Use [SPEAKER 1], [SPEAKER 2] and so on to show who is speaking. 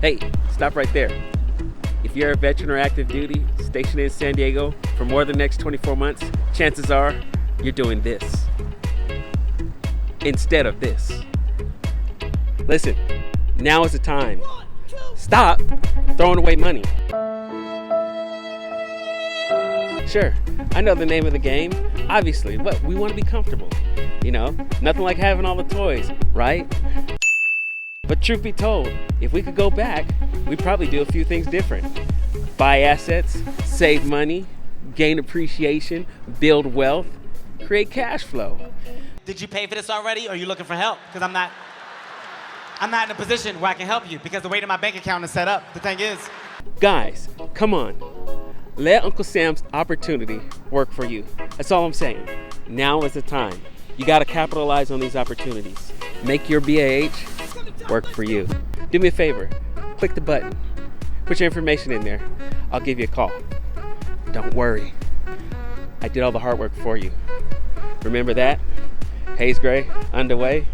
[SPEAKER 1] Hey, stop right there. If you're a veteran or active duty stationed in San Diego for more than the next 24 months, chances are you're doing this instead of this. Listen, now is the time. Stop throwing away money. Sure, I know the name of the game. Obviously, but we want to be comfortable. You know, nothing like having all the toys, right? But truth be told, if we could go back, we'd probably do a few things different. Buy assets, save money, gain appreciation, build wealth, create cash flow.
[SPEAKER 2] Did you pay for this already, or are you looking for help? Because I'm not in a position where I can help you because the way that my bank account is set up. The thing is,
[SPEAKER 1] Guys, come on. Let Uncle Sam's opportunity work for you. That's all I'm saying. Now is the time. You got to capitalize on these opportunities. Make your BAH work for you. Do me a favor. Click the button. Put your information in there. I'll give you a call. Don't worry. I did all the hard work for you. Remember that? Haze Gray, underway.